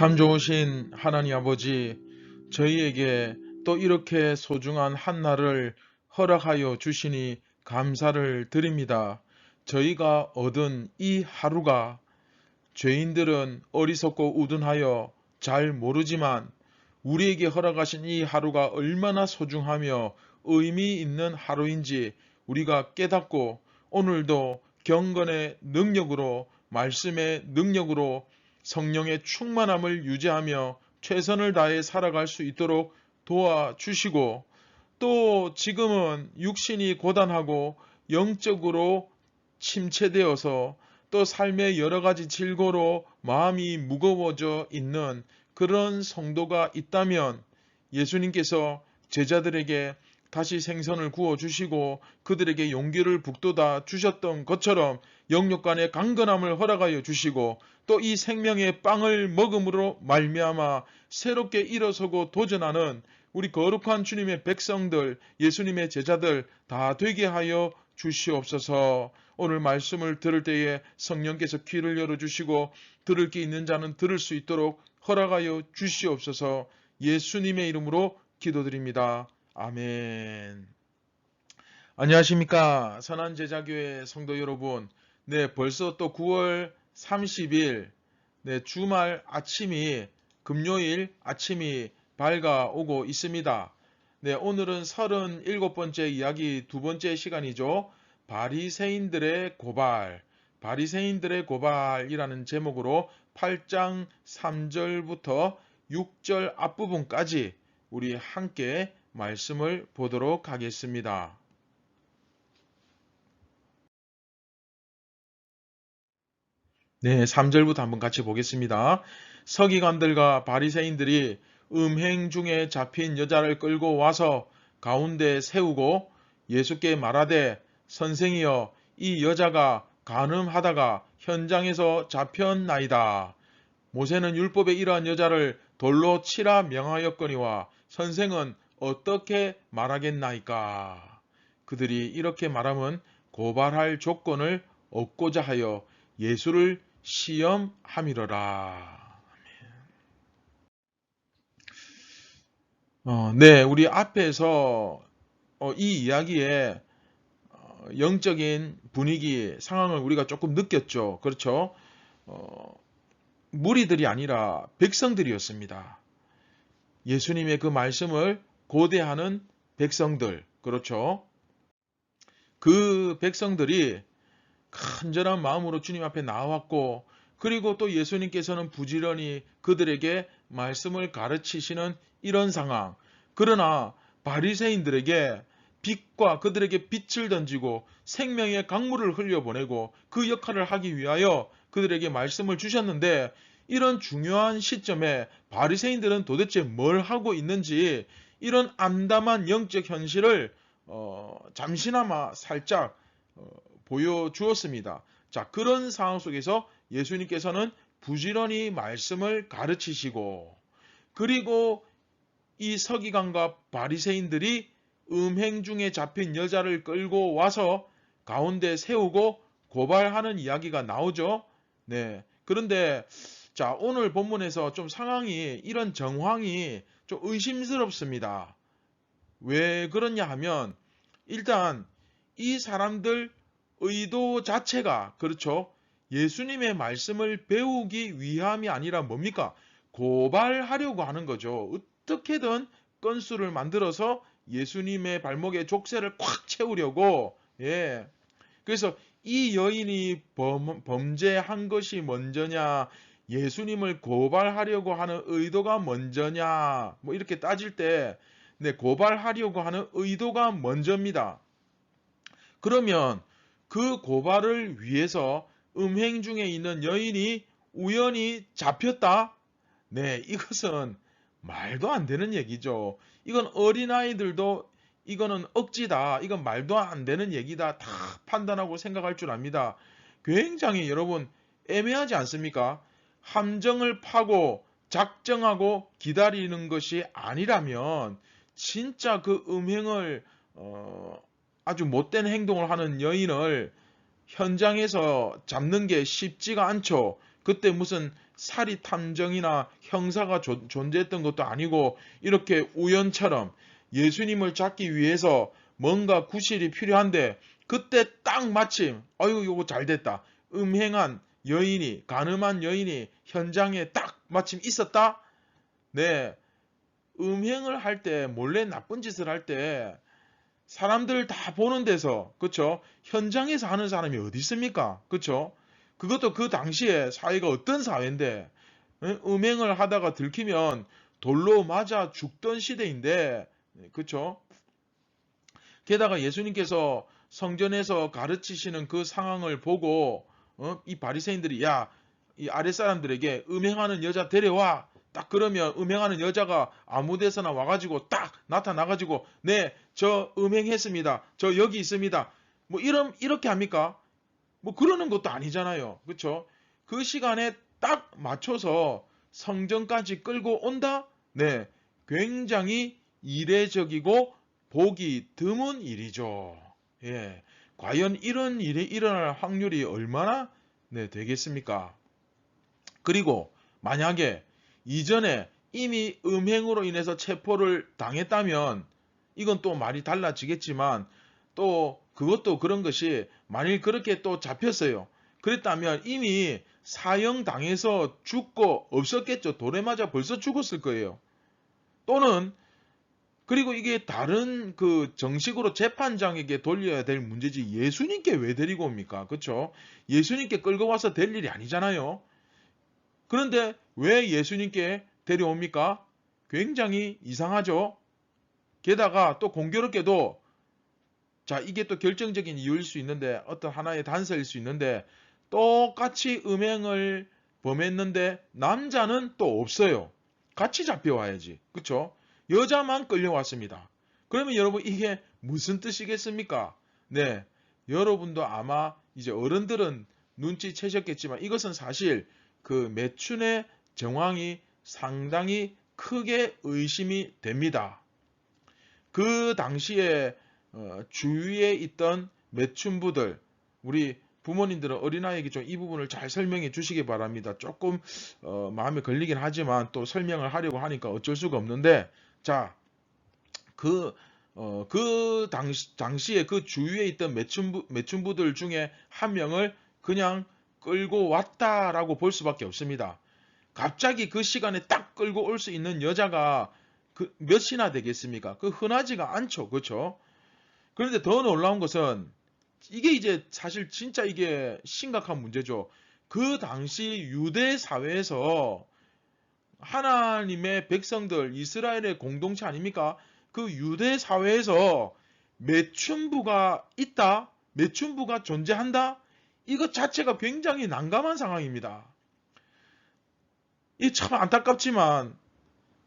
참 좋으신 하나님 아버지, 저희에게 또 이렇게 소중한 한 날을 허락하여 주시니 감사를 드립니다. 저희가 얻은 이 하루가 죄인들은 어리석고 우둔하여 잘 모르지만 우리에게 허락하신 이 하루가 얼마나 소중하며 의미 있는 하루인지 우리가 깨닫고 오늘도 경건의 능력으로, 말씀의 능력으로 성령의 충만함을 유지하며 최선을 다해 살아갈 수 있도록 도와주시고, 또 지금은 육신이 고단하고 영적으로 침체되어서 또 삶의 여러 가지 질고로 마음이 무거워져 있는 그런 성도가 있다면 예수님께서 제자들에게 다시 생선을 구워주시고 그들에게 용기를 북돋아 주셨던 것처럼 영육간의 강건함을 허락하여 주시고 또 이 생명의 빵을 먹음으로 말미암아 새롭게 일어서고 도전하는 우리 거룩한 주님의 백성들, 예수님의 제자들 다 되게 하여 주시옵소서. 오늘 말씀을 들을 때에 성령께서 귀를 열어주시고 들을 게 있는 자는 들을 수 있도록 허락하여 주시옵소서. 예수님의 이름으로 기도드립니다. 아멘. 안녕하십니까, 선한제자교회 성도 여러분. 네, 벌써 또 9월 30일 주말 아침이, 금요일 아침이 밝아오고 있습니다. 네, 오늘은 37번째 이야기 두 번째 시간이죠. 바리새인들의 고발, 바리새인들의 고발이라는 제목으로 8장 3절부터 6절 앞부분까지 우리 함께 말씀을 보도록 하겠습니다. 네, 3절부터 한번 같이 보겠습니다. 서기관들과 바리새인들이 음행 중에 잡힌 여자를 끌고 와서 가운데 세우고 예수께 말하되, 선생이여, 이 여자가 간음하다가 현장에서 잡혔나이다. 모세는 율법에 이러한 여자를 돌로 치라 명하였거니와 선생은 어떻게 말하겠나이까? 그들이 이렇게 말하면 고발할 조건을 얻고자 하여 예수를 시험함이러라. 네, 우리 앞에서 이 이야기의 영적인 분위기, 상황을 우리가 조금 느꼈죠. 그렇죠? 무리들이 아니라 백성들이었습니다. 예수님의 그 말씀을 고대하는 백성들, 그렇죠? 그 백성들이 간절한 마음으로 주님 앞에 나왔고, 그리고 또 예수님께서는 부지런히 그들에게 말씀을 가르치시는 이런 상황. 그러나 바리새인들에게 빛과 그들에게 빛을 던지고 생명의 강물을 흘려보내고 그 역할을 하기 위하여 그들에게 말씀을 주셨는데, 이런 중요한 시점에 바리새인들은 도대체 뭘 하고 있는지 이런 암담한 영적 현실을 잠시나마 살짝 보여주었습니다. 자, 그런 상황 속에서 예수님께서는 부지런히 말씀을 가르치시고, 그리고 이 서기관과 바리새인들이 음행 중에 잡힌 여자를 끌고 와서 가운데 세우고 고발하는 이야기가 나오죠. 네. 그런데 자, 오늘 본문에서 좀 상황이, 이런 정황이 좀 의심스럽습니다. 왜 그러냐 하면, 일단 이 사람들 의도 자체가, 그렇죠, 예수님의 말씀을 배우기 위함이 아니라 뭡니까? 고발하려고 하는 거죠. 어떻게든 건수를 만들어서 예수님의 발목에 족쇄를 꽉 채우려고. 예. 그래서 이 여인이 범죄한 것이 먼저냐, 예수님을 고발하려고 하는 의도가 먼저냐, 뭐 이렇게 따질 때, 네, 고발하려고 하는 의도가 먼저입니다. 그러면 그 고발을 위해서 음행 중에 있는 여인이 우연히 잡혔다? 네, 이것은 말도 안 되는 얘기죠. 이건 어린아이들도 이거는 억지다, 이건 말도 안 되는 얘기다, 다 판단하고 생각할 줄 압니다. 굉장히 여러분 애매하지 않습니까? 함정을 파고 작정하고 기다리는 것이 아니라면 진짜 그 음행을 아주 못된 행동을 하는 여인을 현장에서 잡는 게 쉽지가 않죠. 그때 무슨 사리 탐정이나 형사가 존재했던 것도 아니고 이렇게 우연처럼 예수님을 잡기 위해서 뭔가 구실이 필요한데 그때 딱 마침 아유 이거 잘 됐다. 음행한 여인이 간음한 여인이 현장에 딱 마침 있었다. 네. 음행을 할 때 몰래 나쁜 짓을 할 때 사람들 다 보는 데서 그쵸? 현장에서 하는 사람이 어디 있습니까? 그쵸? 그것도 그 당시에 사회가 어떤 사회인데 음행을 하다가 들키면 돌로 맞아 죽던 시대인데 그쵸? 게다가 예수님께서 성전에서 가르치시는 그 상황을 보고 이 바리새인들이 야, 이 아랫사람들에게 음행하는 여자 데려와. 딱 그러면 음행하는 여자가 아무 데서나 와가지고 딱 나타나가지고 네, 저 음행했습니다. 저 여기 있습니다. 뭐 이렇게 합니까? 뭐 그러는 것도 아니잖아요. 그쵸? 그 시간에 딱 맞춰서 성전까지 끌고 온다? 네, 굉장히 이례적이고 보기 드문 일이죠. 예, 과연 이런 일이 일어날 확률이 얼마나 되겠습니까? 그리고 만약에 이전에 이미 음행으로 인해서 체포를 당했다면 이건 또 말이 달라지겠지만 또 그것도 그런 것이 만일 그렇게 또 잡혔어요. 그랬다면 이미 사형당해서 죽고 없었겠죠. 돌에 맞아 벌써 죽었을 거예요. 또는 그리고 이게 다른 그 정식으로 재판장에게 돌려야 될 문제지 예수님께 왜 데리고 옵니까? 그렇죠? 예수님께 끌고 와서 될 일이 아니잖아요. 그런데 왜 예수님께 데려옵니까? 굉장히 이상하죠. 게다가 또 공교롭게도 자 이게 또 결정적인 이유일 수 있는데 어떤 하나의 단서일 수 있는데 똑같이 음행을 범했는데 남자는 또 없어요. 같이 잡혀와야지. 그쵸? 여자만 끌려왔습니다. 그러면 여러분 이게 무슨 뜻이겠습니까? 네, 여러분도 아마 이제 어른들은 눈치채셨겠지만 이것은 사실 그 매춘의 정황이 상당히 크게 의심이 됩니다. 그 당시에 주위에 있던 매춘부들, 우리 부모님들은 어린아이에게 좀 이 부분을 잘 설명해 주시기 바랍니다. 조금 마음에 걸리긴 하지만 또 설명을 하려고 하니까 어쩔 수가 없는데 자, 그 당시에 그 주위에 있던 매춘부들 중에 한 명을 그냥 끌고 왔다라고 볼 수밖에 없습니다. 갑자기 그 시간에 딱 끌고 올 수 있는 여자가 그 몇이나 되겠습니까? 그 흔하지가 않죠. 그렇죠? 그런데 더 놀라운 것은 이게 이제 사실 진짜 이게 심각한 문제죠. 그 당시 유대 사회에서 하나님의 백성들, 이스라엘의 공동체 아닙니까? 그 유대 사회에서 매춘부가 있다? 매춘부가 존재한다? 이것 자체가 굉장히 난감한 상황입니다. 이 참 안타깝지만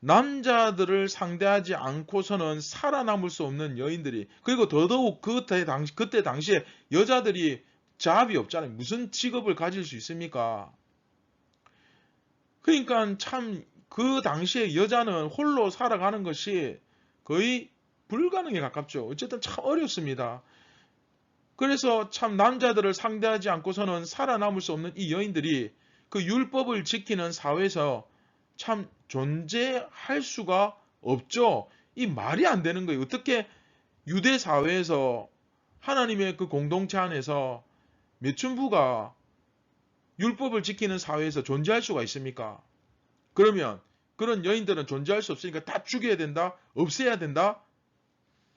남자들을 상대하지 않고서는 살아남을 수 없는 여인들이 그리고 더더욱 그때 당시에 여자들이 잡이 없잖아요. 무슨 직업을 가질 수 있습니까? 그러니까 참 그 당시에 여자는 홀로 살아가는 것이 거의 불가능에 가깝죠. 어쨌든 참 어렵습니다. 그래서 참 남자들을 상대하지 않고서는 살아남을 수 없는 이 여인들이 그 율법을 지키는 사회에서 참 존재할 수가 없죠. 이 말이 안 되는 거예요. 어떻게 유대 사회에서 하나님의 그 공동체 안에서 매춘부가 율법을 지키는 사회에서 존재할 수가 있습니까? 그러면 그런 여인들은 존재할 수 없으니까 다 죽여야 된다? 없애야 된다?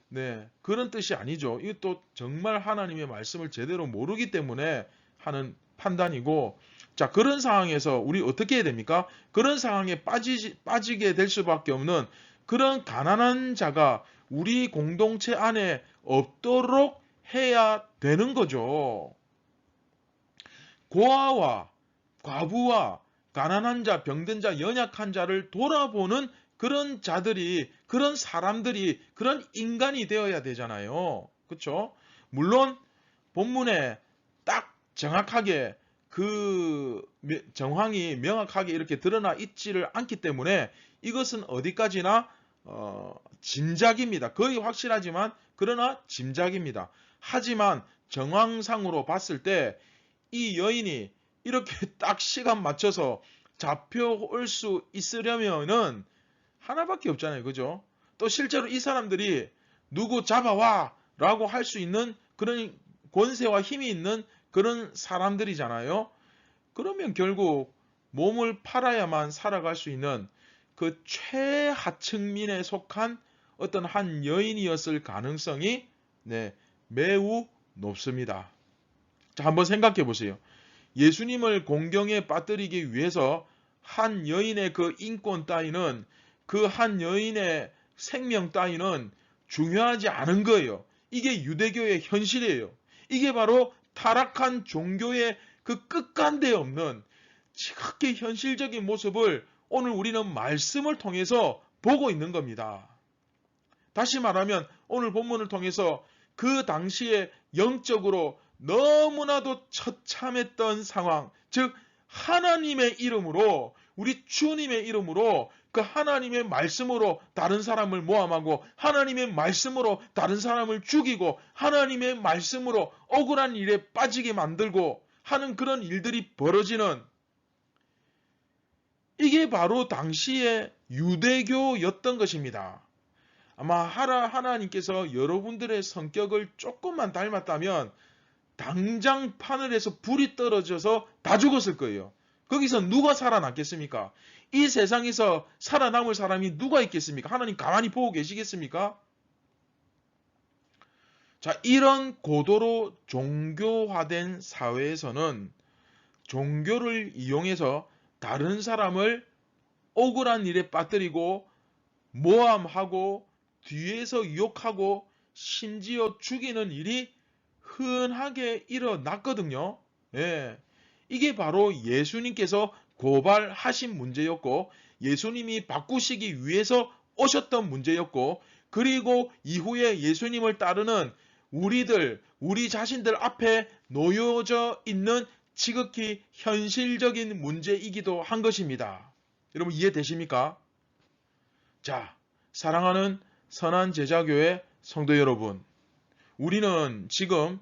네, 그런 뜻이 아니죠. 이것도 정말 하나님의 말씀을 제대로 모르기 때문에 하는 판단이고 자 그런 상황에서 우리 어떻게 해야 됩니까? 그런 상황에 빠지게 될 수밖에 없는 그런 가난한 자가 우리 공동체 안에 없도록 해야 되는 거죠. 고아와 과부와 가난한 자, 병든 자, 연약한 자를 돌아보는 그런 자들이, 그런 사람들이, 그런 인간이 되어야 되잖아요. 그렇죠? 물론 본문에 딱 정확하게 그 정황이 명확하게 이렇게 드러나 있지를 않기 때문에 이것은 어디까지나 짐작입니다. 거의 확실하지만 그러나 짐작입니다. 하지만 정황상으로 봤을 때 이 여인이 이렇게 딱 시간 맞춰서 잡혀올 수 있으려면은 하나밖에 없잖아요. 그죠? 또 실제로 이 사람들이 누구 잡아와 라고 할 수 있는 그런 권세와 힘이 있는 그런 사람들이잖아요. 그러면 결국 몸을 팔아야만 살아갈 수 있는 그 최하층민에 속한 어떤 한 여인이었을 가능성이 네, 매우 높습니다. 자, 한번 생각해 보세요. 예수님을 공경에 빠뜨리기 위해서 한 여인의 그 인권 따위는, 그 한 여인의 생명 따위는 중요하지 않은 거예요. 이게 유대교의 현실이에요. 이게 바로 타락한 종교의 그 끝간데 없는 지극히 현실적인 모습을 오늘 우리는 말씀을 통해서 보고 있는 겁니다. 다시 말하면 오늘 본문을 통해서 그 당시에 영적으로 너무나도 처참했던 상황, 즉 하나님의 이름으로, 우리 주님의 이름으로, 그 하나님의 말씀으로 다른 사람을 모함하고 하나님의 말씀으로 다른 사람을 죽이고 하나님의 말씀으로 억울한 일에 빠지게 만들고 하는 그런 일들이 벌어지는, 이게 바로 당시의 유대교였던 것입니다. 아마 하나님께서 여러분들의 성격을 조금만 닮았다면 당장 하늘에서 불이 떨어져서 다 죽었을 거예요. 거기서 누가 살아남겠습니까? 이 세상에서 살아남을 사람이 누가 있겠습니까? 하나님 가만히 보고 계시겠습니까? 자, 이런 고도로 종교화된 사회에서는 종교를 이용해서 다른 사람을 억울한 일에 빠뜨리고 모함하고 뒤에서 유혹하고 심지어 죽이는 일이 흔하게 일어났거든요. 예. 이게 바로 예수님께서 고발하신 문제였고 예수님이 바꾸시기 위해서 오셨던 문제였고, 그리고 이후에 예수님을 따르는 우리 자신들 앞에 놓여져 있는 지극히 현실적인 문제이기도 한 것입니다. 여러분 이해되십니까? 자, 사랑하는 선한 제자교회 성도 여러분, 우리는 지금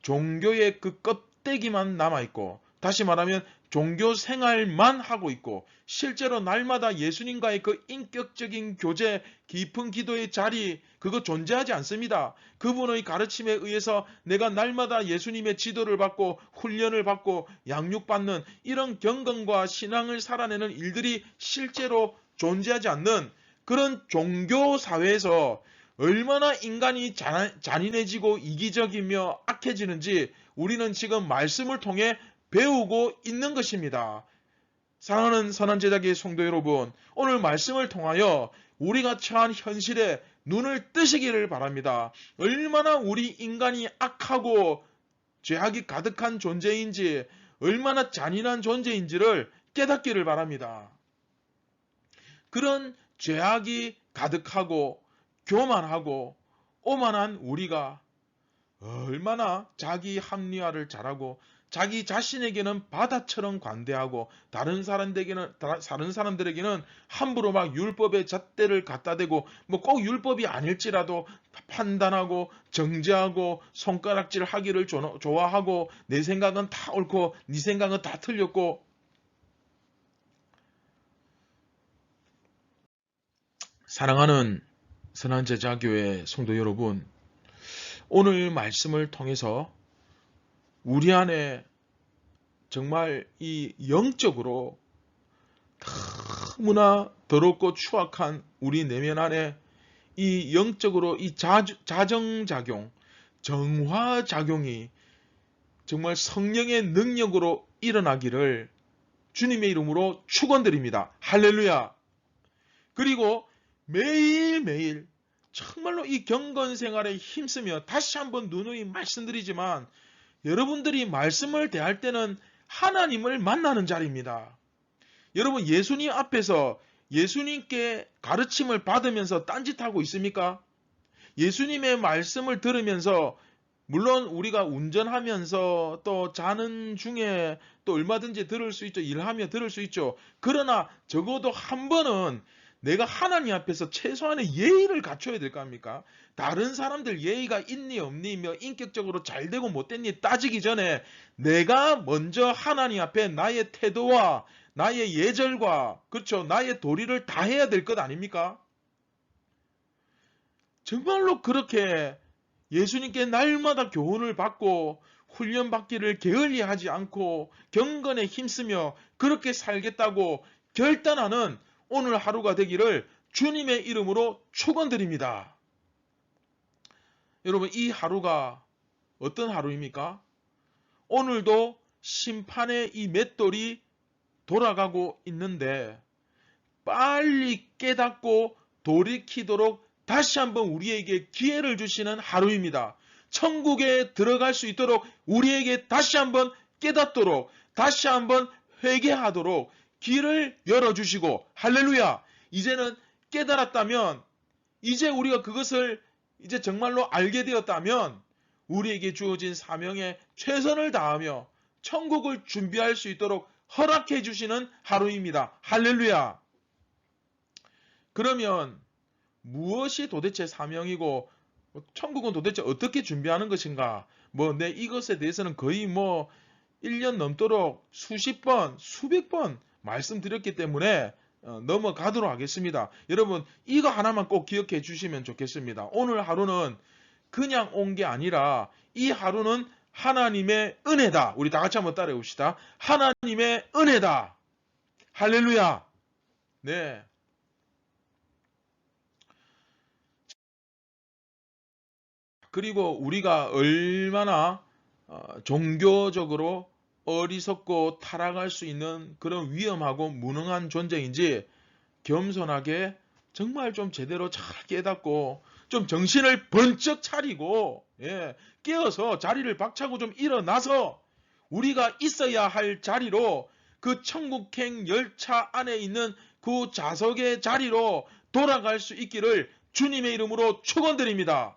종교의 그 껍데기만 남아있고, 다시 말하면 종교 생활만 하고 있고, 실제로 날마다 예수님과의 그 인격적인 교제, 깊은 기도의 자리, 그거 존재하지 않습니다. 그분의 가르침에 의해서 내가 날마다 예수님의 지도를 받고 훈련을 받고 양육받는 이런 경건과 신앙을 살아내는 일들이 실제로 존재하지 않는 그런 종교 사회에서 얼마나 인간이 잔인해지고 이기적이며 악해지는지 우리는 지금 말씀을 통해 배우고 있는 것입니다. 사랑하는 선한 제자기의 성도 여러분, 오늘 말씀을 통하여 우리가 처한 현실에 눈을 뜨시기를 바랍니다. 얼마나 우리 인간이 악하고 죄악이 가득한 존재인지, 얼마나 잔인한 존재인지를 깨닫기를 바랍니다. 그런 죄악이 가득하고 교만하고 오만한 우리가 얼마나 자기 합리화를 잘하고 자기 자신에게는 바다처럼 관대하고 다른 사람들에게는 함부로 막 율법의 잣대를 갖다 대고 뭐 꼭 율법이 아닐지라도 판단하고 정죄하고 손가락질 하기를 좋아하고 내 생각은 다 옳고 네 생각은 다 틀렸고. 사랑하는 선한 제자교회 성도 여러분, 오늘 말씀을 통해서 우리 안에 정말 이 영적으로 너무나 더럽고 추악한 우리 내면 안에 이 영적으로 이 자정작용, 정화작용이 정말 성령의 능력으로 일어나기를 주님의 이름으로 축원드립니다. 할렐루야. 그리고 매일매일 정말로 이 경건 생활에 힘쓰며 다시 한번 누누이 말씀드리지만 여러분들이 말씀을 대할 때는 하나님을 만나는 자리입니다. 여러분 예수님 앞에서 예수님께 가르침을 받으면서 딴짓하고 있습니까? 예수님의 말씀을 들으면서 물론 우리가 운전하면서 또 자는 중에 또 얼마든지 들을 수 있죠. 일하며 들을 수 있죠. 그러나 적어도 한 번은 내가 하나님 앞에서 최소한의 예의를 갖춰야 될 거 아닙니까? 다른 사람들 예의가 있니 없니, 인격적으로 잘 되고 못 됐니 따지기 전에 내가 먼저 하나님 앞에 나의 태도와 나의 예절과 그렇죠. 나의 도리를 다 해야 될 것 아닙니까? 정말로 그렇게 예수님께 날마다 교훈을 받고 훈련받기를 게을리하지 않고 경건에 힘쓰며 그렇게 살겠다고 결단하는 오늘 하루가 되기를 주님의 이름으로 축원드립니다. 여러분, 이 하루가 어떤 하루입니까? 오늘도 심판의 이 맷돌이 돌아가고 있는데 빨리 깨닫고 돌이키도록 다시 한번 우리에게 기회를 주시는 하루입니다. 천국에 들어갈 수 있도록 우리에게 다시 한번 깨닫도록 다시 한번 회개하도록 길을 열어주시고 할렐루야. 이제는 깨달았다면 이제 우리가 그것을 이제 정말로 알게 되었다면 우리에게 주어진 사명에 최선을 다하며 천국을 준비할 수 있도록 허락해 주시는 하루입니다. 할렐루야. 그러면 무엇이 도대체 사명이고 천국은 도대체 어떻게 준비하는 것인가? 내 이것에 대해서는 거의 1년 넘도록 수십 번, 수백 번 말씀드렸기 때문에 넘어가도록 하겠습니다. 여러분, 이거 하나만 꼭 기억해 주시면 좋겠습니다. 오늘 하루는 그냥 온 게 아니라 이 하루는 하나님의 은혜다. 우리 다 같이 한번 따라해 봅시다. 하나님의 은혜다. 할렐루야. 네. 그리고 우리가 얼마나 종교적으로 어리석고 타락할 수 있는 그런 위험하고 무능한 존재인지 겸손하게 정말 좀 제대로 잘 깨닫고 좀 정신을 번쩍 차리고 깨어서 자리를 박차고 좀 일어나서 우리가 있어야 할 자리로 그 천국행 열차 안에 있는 그 좌석의 자리로 돌아갈 수 있기를 주님의 이름으로 축원드립니다.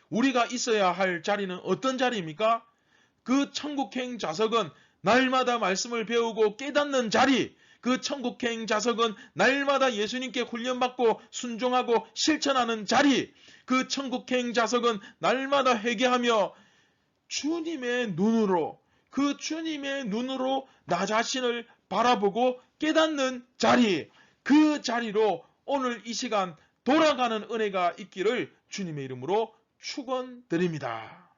우리가 있어야 할 자리는 어떤 자리입니까? 그 천국행 좌석은 날마다 말씀을 배우고 깨닫는 자리, 그 천국행 좌석은 날마다 예수님께 훈련받고 순종하고 실천하는 자리, 그 천국행 좌석은 날마다 회개하며 주님의 눈으로, 그 주님의 눈으로 나 자신을 바라보고 깨닫는 자리, 그 자리로 오늘 이 시간 돌아가는 은혜가 있기를 주님의 이름으로 축원드립니다.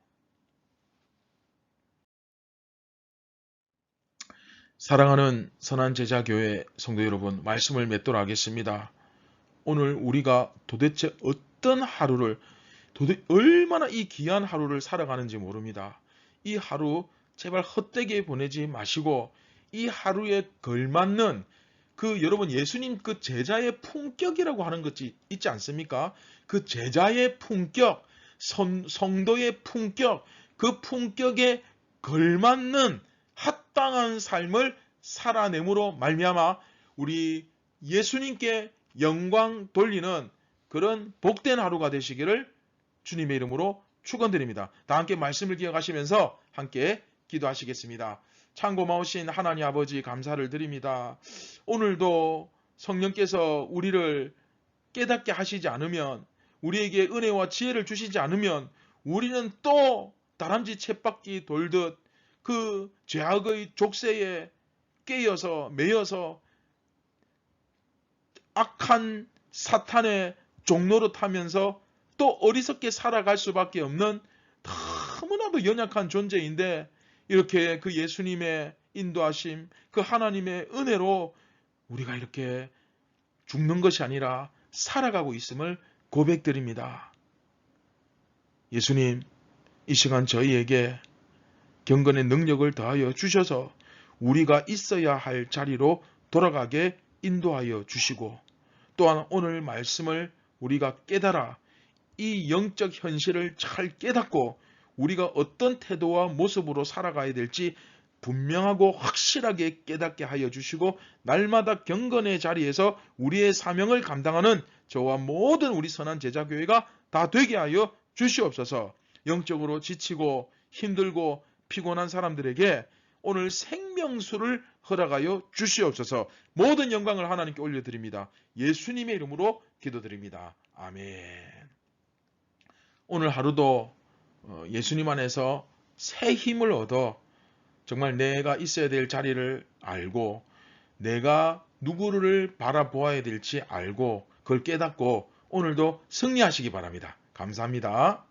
사랑하는 선한제자교회 성도 여러분, 말씀을 맺도록 하겠습니다. 오늘 우리가 도대체 어떤 하루를, 얼마나 이 귀한 하루를 살아가는지 모릅니다. 이 하루 제발 헛되게 보내지 마시고 이 하루에 걸맞는 여러분 예수님 그 제자의 품격이라고 하는 것이 있지 않습니까? 그 제자의 품격, 성도의 품격, 그 품격에 걸맞는 합당한 삶을 살아내므로 말미암아 우리 예수님께 영광 돌리는 그런 복된 하루가 되시기를 주님의 이름으로 축원드립니다. 다 함께 말씀을 기억하시면서 함께 기도하시겠습니다. 참 고마우신 하나님 아버지 감사를 드립니다. 오늘도 성령께서 우리를 깨닫게 하시지 않으면, 우리에게 은혜와 지혜를 주시지 않으면 우리는 또 다람쥐 쳇바퀴 돌듯 그 죄악의 족쇄에 깨어서 매여서 악한 사탄의 종로로 타면서 또 어리석게 살아갈 수밖에 없는 너무나도 연약한 존재인데 이렇게 그 예수님의 인도하심, 그 하나님의 은혜로 우리가 이렇게 죽는 것이 아니라 살아가고 있음을 고백드립니다. 예수님, 이 시간 저희에게 경건의 능력을 더하여 주셔서 우리가 있어야 할 자리로 돌아가게 인도하여 주시고, 또한 오늘 말씀을 우리가 깨달아 이 영적 현실을 잘 깨닫고 우리가 어떤 태도와 모습으로 살아가야 될지 분명하고 확실하게 깨닫게 하여 주시고, 날마다 경건의 자리에서 우리의 사명을 감당하는 저와 모든 우리 선한 제자교회가 다 되게 하여 주시옵소서. 영적으로 지치고 힘들고 피곤한 사람들에게 오늘 생명수를 허락하여 주시옵소서. 모든 영광을 하나님께 올려드립니다. 예수님의 이름으로 기도드립니다. 아멘. 오늘 하루도 예수님 안에서 새 힘을 얻어 정말 내가 있어야 될 자리를 알고 내가 누구를 바라보아야 될지 알고 그걸 깨닫고 오늘도 승리하시기 바랍니다. 감사합니다.